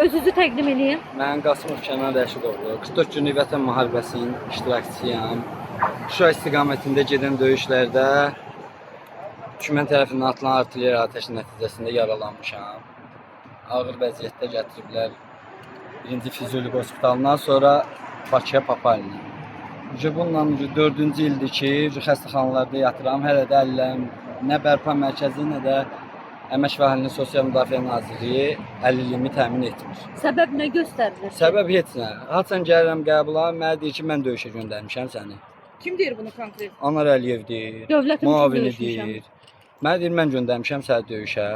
Özünüzü təqdim edin. Mən Qasımov Kənan Rəşidoğlu. 44 günlük Vətən müharibəsinin iştirakçısıyam. Şuşa istiqamətində gedən döyüşlərdə düşmən tərəfindən atılan artilleriya atəşi nəticəsində yaralanmışam. Ağır vəziyyətdə gətiriblər 1-ci Fizioloji Hospitalından sonra Bakıya Papalinə. Bununla 4-cü ildir ki, xəstəxanalarda yatıram. Hələ də əllərim nə bərpa mərkəzi, nə də Əmək və Əhalinin Sosial Müdafiə Nazirliyi əlilliyimi təmin etmir. Səbəb nə göstərilir? Səbəb heç nə. Haçan gəlirəm qəbula, mənə deyir ki, mən döyüşə göndərmişəm səni. Kim deyir bunu konkret? Anar Əliyev deyir, Dövlətin müavini deyir. Mənə deyir, mən göndərmişəm səni döyüşə.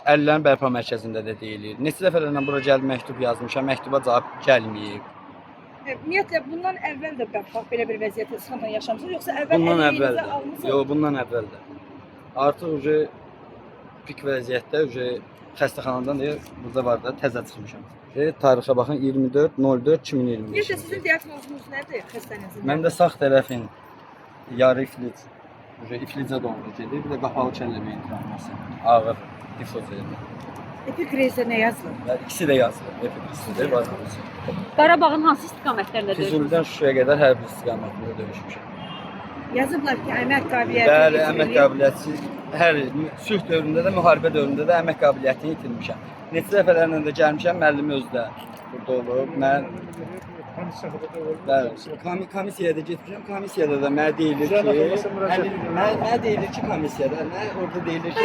Əllərin bərpa mərkəzində də deyilir. Neçə dəfələrlə bura gəlib məktub yazmışam, məktuba cavab gəlməyib. Ümumiyyətlə, bundan əvvəl də bax, belə bir vəziyyətə sıxıntıla yaşamısınız, yoxsa əvvəl Bundan əliliyinizə əvvəl də. almısınız? Yox, bundan əvvəl də. Artıq pik vəziyyətdə xəstəxanadan da burada var da təzə çıxmışam. Tarixə baxın 24.04.2025. Ümumiyyətlə, sizin diaqnozunuz nədir xəstənizin? Məndə sağ tərəfin yarı iflic, iflicə doğru gedir. Bir də qapalı kəllə beyin travması. Ağır difoz edir. Epikrizə nə yazılır? Və ikisi də yazılır. Epikrizdir, var. Qarabağın hansı istiqamətlərində döyüşürsünüz? Füzulidən Şuşaya qədər hər bir istiqamətdə döyüşmüşəm. Yazıblar ki, əmək qabiliyyəti. Bəli, əmək qabiliyyəti hər sülh dövründə də, müharibə dövründə də əmək qabiliyyətini itirmişəm. Neçə dəfələrlə də gəlmişəm, müəllim özü də burada olub. Mən komissiyada getmişəm. Komissiyada da mənə deyilir ki, mənə deyilir ki, komissiyada, orada deyilir ki,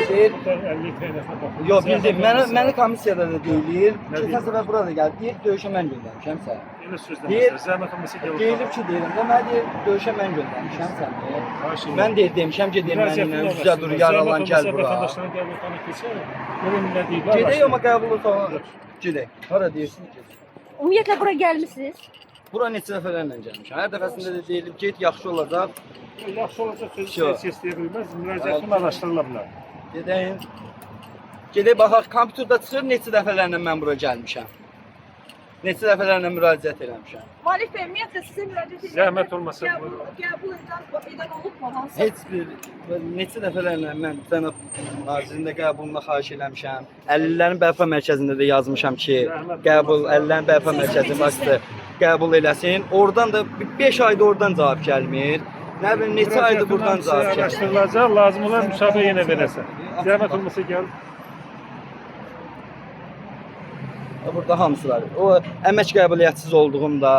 yox, bildim. Mənə komissiyada da deyilir ki, təsəvvür burada gəldi, deyir, döyüşə mən göndərmişəm səni. Deyilib ki, deyirəm də, mənə deyir, döyüşə mən göndərmişəm səni. Mən deyir, demişəm ki, mənimlə üzə dur, yaralan, gəl bura. Gedək, amma qəbul olsa, gedək. Hara deyirsiniz, gedək. Ümumiyyətlə bura gəlmisiniz? Bura neçə dəfələrlə gəlmişəm. Hər dəfəsində də deyilib, get, yaxşı olacaq. Yaxşı olacaq sözü istəyə bilməz, müraciətini araşdırıla bilər. Gedək. Gedək, baxaq, kompüterdə çıxır, neçə dəfələrlə mən bura gəlmişəm. Neçə dəfələrlə müraciət eləmişəm. Malif bəy, ümumiyyətlə sizə müraciət edirəm. Zəhmət olmasa Qəbul edən olubmu? Hansı? Heç bir, neçə dəfələrlə mən cənab nazirin də qəbuluna xahiş eləmişəm. Əlillərin bərpa mərkəzində də yazmışam ki, qəbul, əlillərin bərpa mərkəzi vasitə qəbul eləsin. Oradan da 5 ayda oradan cavab gəlmir. Nə bilim, neçə ayda buradan cavab gəlmir. Araşdırılacaq, lazım olan müsahibə yenə verəsən. Zəhmət olmasa gəl. Burada hamısı var. O əmək qəbiliyyətsiz olduğumda,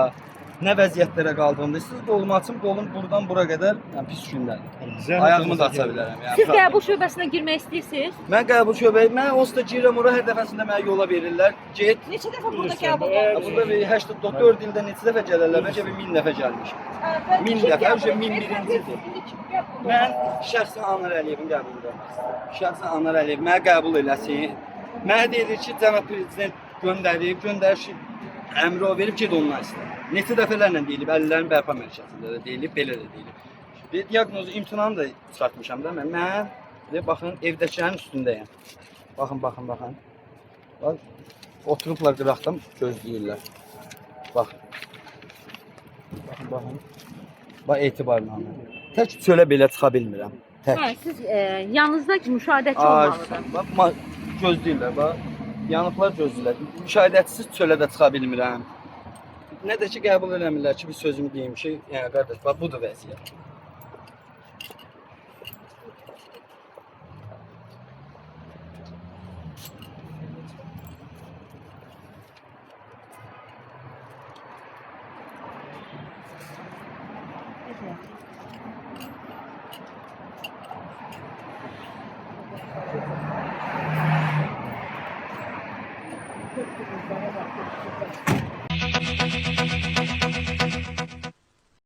nə vəziyyətlərə qaldığımda, siz qolumu açım, qolum buradan bura qədər, yəni pis gündədir. Ayağımı da aça bilərəm. Yəni, Siz qəbul şöbəsinə girmək istəyirsiniz? Mən qəbul şöbəyə, mən onsuz da girirəm ora, hər dəfəsində mənə yola verirlər. Get. Neçə dəfə burada qəbul olundu? Burada 84 ildə neçə dəfə gələrlər? Bəlkə 1000 dəfə gəlmişəm. 1000 dəfə, 1001-ci ildir. Mən şəxsən Anar Əliyevin qəbul edirəm. Şəxsən Anar Əliyev mənə qəbul eləsin. Mənə deyilir ki, cənab prezident göndərib, əmri o verib, ged ondan istə. Neçə dəfələrlə deyilib, əlillərin bərpa mərkəzində də deyilib, belə də deyilib. Diaqnozu, imtihanı da çıxartmışam da mən. Mən, baxın, evdəkilərin üstündəyəm. Baxın. Bax, oturublar qıraqdan, gözləyirlər. Baxın. Bax, etibarla. Tək çölə belə çıxa bilmirəm. Tək. Hə, siz yanınızda müşahidəçi olmalıdır. Bax, gözləyirlər, bax. Yanıqlar gözləyirlər. Müşahidəçisiz çölə də çıxa bilmirəm. Nə də ki, qəbul eləmirlər ki, bir sözümü deyim ki, yəni qardaş, bax, budur vəziyyət. Thank you.